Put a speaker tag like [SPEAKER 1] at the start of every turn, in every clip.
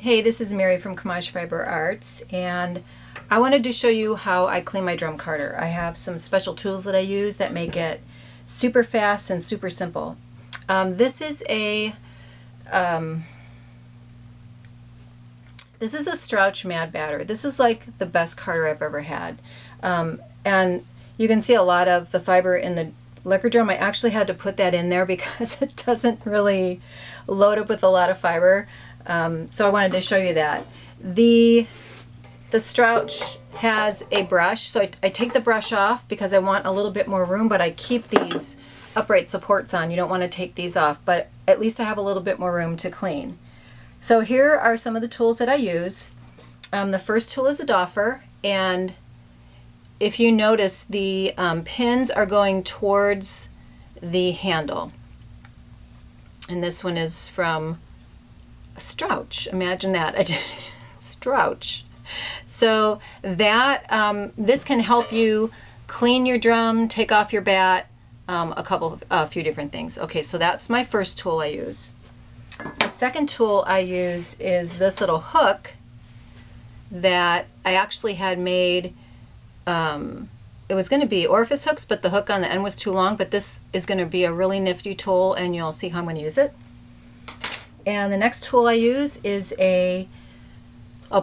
[SPEAKER 1] Hey, this is Mary from Camaj Fiber Arts, and I wanted to show you how I clean my drum carder. I have some special tools that I use that make it super fast and super simple. This is a Strouch Mad Batter. This is like the best carder I've ever had, and you can see a lot of the fiber in the liquor drum. I actually had to put that in there because it doesn't really load up with a lot of fiber. So I wanted to show you that. The Strouch has a brush, so I take the brush off because I want a little bit more room, but I keep these upright supports on. You don't want to take these off, but at least I have a little bit more room to clean. So here are some of the tools that I use. The first tool is a doffer, and if you notice, the pins are going towards the handle. And this one is from Strouch. Imagine that. Strouch. So that this can help you clean your drum, take off your bat, a few different things. Okay, so that's my first tool I use. The second tool I use is this little hook that I actually had made. It was going to be orifice hooks, but the hook on the end was too long, but this is going to be a really nifty tool, and you'll see how I'm going to use it. And the next tool I use is a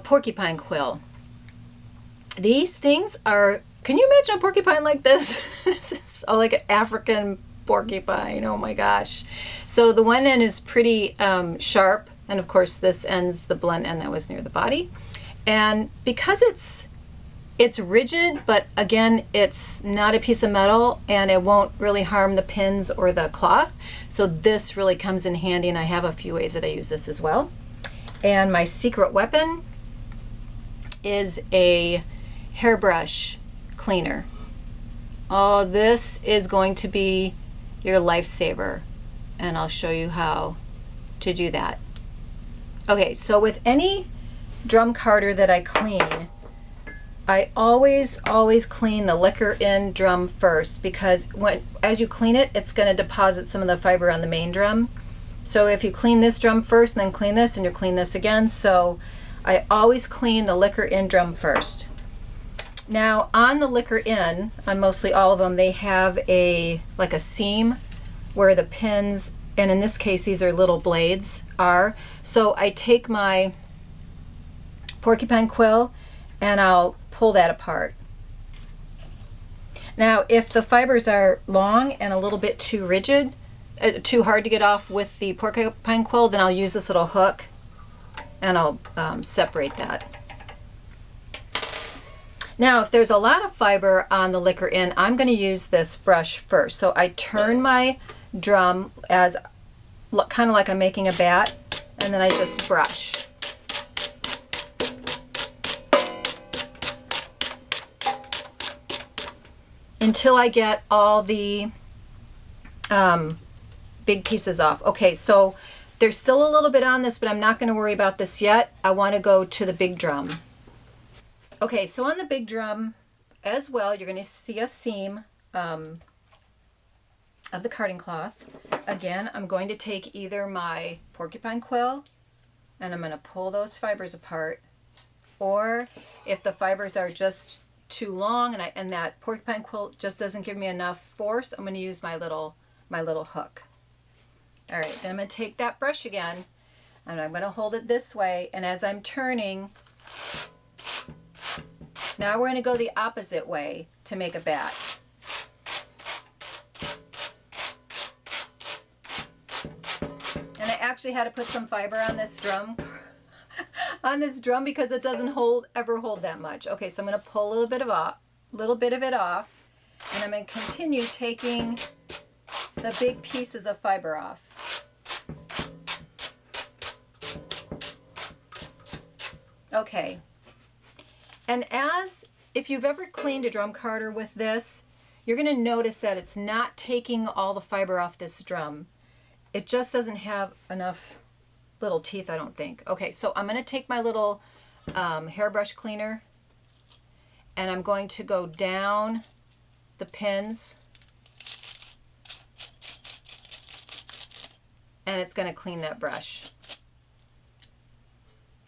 [SPEAKER 1] porcupine quill. These things are, can you imagine a porcupine like this? This is like an African porcupine, oh my gosh. So the one end is pretty sharp, and of course this end's the blunt end that was near the body. And because it's rigid, but again, it's not a piece of metal and it won't really harm the pins or the cloth. So this really comes in handy, and I have a few ways that I use this as well. And my secret weapon is a hairbrush cleaner. Oh, this is going to be your lifesaver, and I'll show you how to do that. Okay, so with any drum carder that I clean, I always clean the liquor in drum first, because as you clean it, it's going to deposit some of the fiber on the main drum. So if you clean this drum first and then clean this and you clean this again, so I always clean the liquor in drum first. Now on the liquor in, on mostly all of them, they have like a seam where the pins, and in this case these are little blades, are. So I take my porcupine quill and I'll pull that apart. Now if the fibers are long and a little bit too rigid, too hard to get off with the porcupine quill, then I'll use this little hook and I'll separate that. Now if there's a lot of fiber on the liquor in, I'm going to use this brush first. So I turn my drum as kind of like I'm making a bat, and then I just brush. Until I get all the big pieces off. Okay, so there's still a little bit on this, but I'm not going to worry about this yet. I want to go to the big drum. Okay, so on the big drum as well, you're going to see a seam of the carding cloth. Again, I'm going to take either my porcupine quill and I'm going to pull those fibers apart, or if the fibers are just too long and that porcupine quill just doesn't give me enough force, I'm going to use my little hook. All right, then I'm going to take that brush again and I'm going to hold it this way, and as I'm turning, now we're going to go the opposite way to make a bat. And I actually had to put some fiber on this drum because it doesn't ever hold that much. Okay, so I'm going to pull a little bit of it off, and I'm going to continue taking the big pieces of fiber off. Okay, and if you've ever cleaned a drum carder with this, you're going to notice that it's not taking all the fiber off this drum. It just doesn't have enough little teeth, I don't think. Okay, so I'm going to take my little hairbrush cleaner and I'm going to go down the pins, and it's going to clean that brush.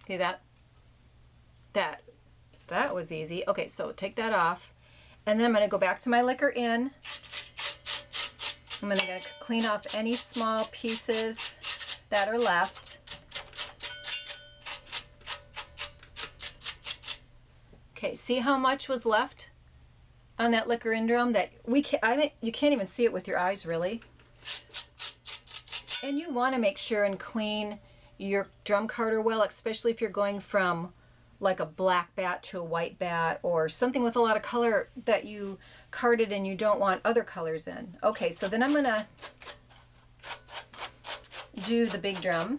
[SPEAKER 1] See that? That was easy. Okay, so take that off. And then I'm going to go back to my liquor in. I'm going to clean off any small pieces that are left. Okay, see how much was left on that liquor in drum that you can't even see it with your eyes really. And you want to make sure and clean your drum carder well, especially if you're going from like a black bat to a white bat or something with a lot of color that you carded and you don't want other colors in. Okay, so then I'm gonna do the big drum.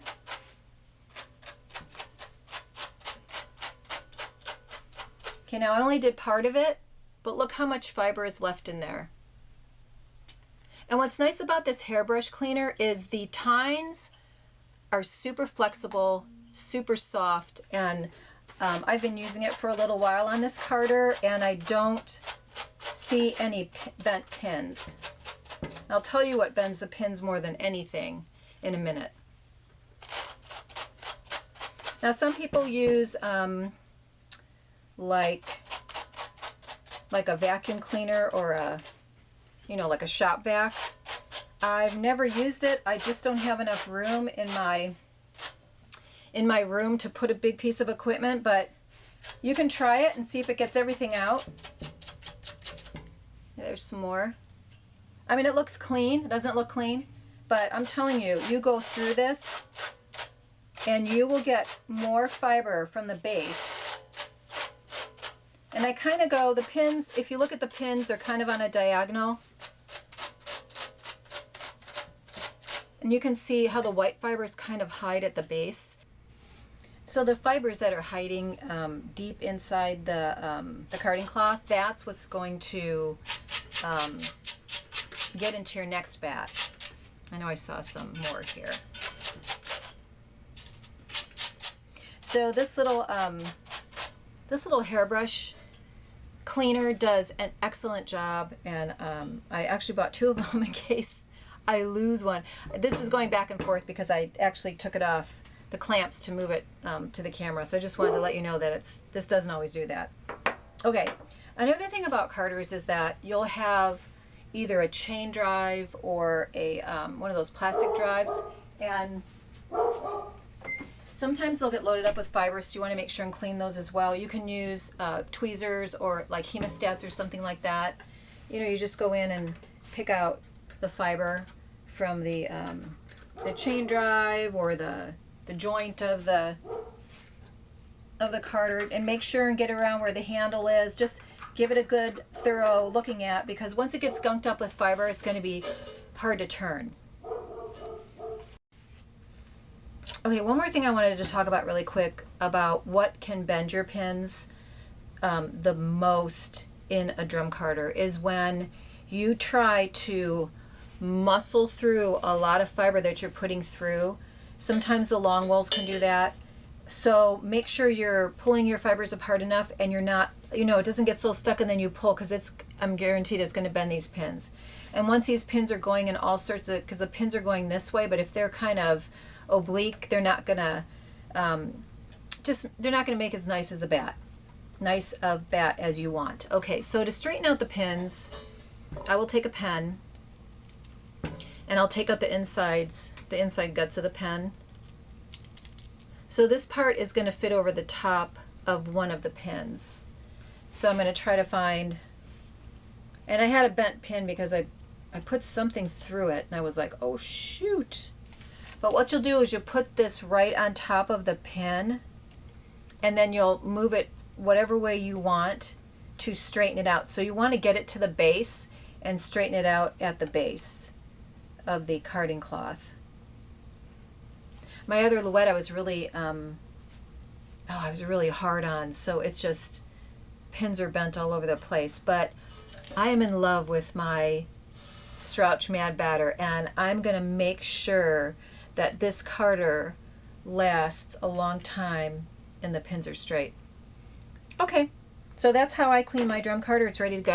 [SPEAKER 1] Okay, now I only did part of it, but look how much fiber is left in there. And what's nice about this hairbrush cleaner is the tines are super flexible, super soft, and I've been using it for a little while on this carder and I don't see any bent pins. I'll tell you what bends the pins more than anything in a minute. Now some people use like a vacuum cleaner or a, like a shop vac. I've never used it. I just don't have enough room in my room to put a big piece of equipment, but you can try it and see if it gets everything out. There's some more. I mean, it looks clean. It doesn't look clean, but I'm telling you, you go through this and you will get more fiber from the base. And I kind of go, the pins, if you look at the pins, they're kind of on a diagonal. And you can see how the white fibers kind of hide at the base. So the fibers that are hiding deep inside the carding cloth, that's what's going to get into your next bat. I know I saw some more here. So this little hairbrush cleaner does an excellent job, and I actually bought 2 of them in case I lose one. This is going back and forth because I actually took it off the clamps to move it to the camera. So I just wanted to let you know that this doesn't always do that. Okay, another thing about carders is that you'll have either a chain drive or a one of those plastic drives, and sometimes they'll get loaded up with fibers, so you want to make sure and clean those as well. You can use tweezers or like hemostats or something like that. You just go in and pick out the fiber from the chain drive or the joint of the carder, and make sure and get around where the handle is. Just give it a good thorough looking at, because once it gets gunked up with fiber, it's going to be hard to turn. Okay, one more thing I wanted to talk about really quick about what can bend your pins the most in a drum carder is when you try to muscle through a lot of fiber that you're putting through. Sometimes the long wells can do that. So make sure you're pulling your fibers apart enough and you're not, it doesn't get so stuck and then you pull, because I'm guaranteed it's going to bend these pins. And once these pins are going in all sorts of, because the pins are going this way, but if they're kind of oblique, they're not going to, they're not going to make as nice a bat as you want. Okay, so to straighten out the pins, I will take a pen and I'll take out the inside guts of the pen. So this part is going to fit over the top of one of the pins. So I'm going to try to find, and I had a bent pin because I put something through it and I was like, oh shoot. But what you'll do is you'll put this right on top of the pin, and then you'll move it whatever way you want to straighten it out. So you want to get it to the base and straighten it out at the base of the carding cloth. My other Louette I was really hard on, so it's just pins are bent all over the place. But I am in love with my Strouch Mad Batter, and I'm going to make sure that this carder lasts a long time and the pins are straight. Okay, so that's how I clean my drum carder. It's ready to go.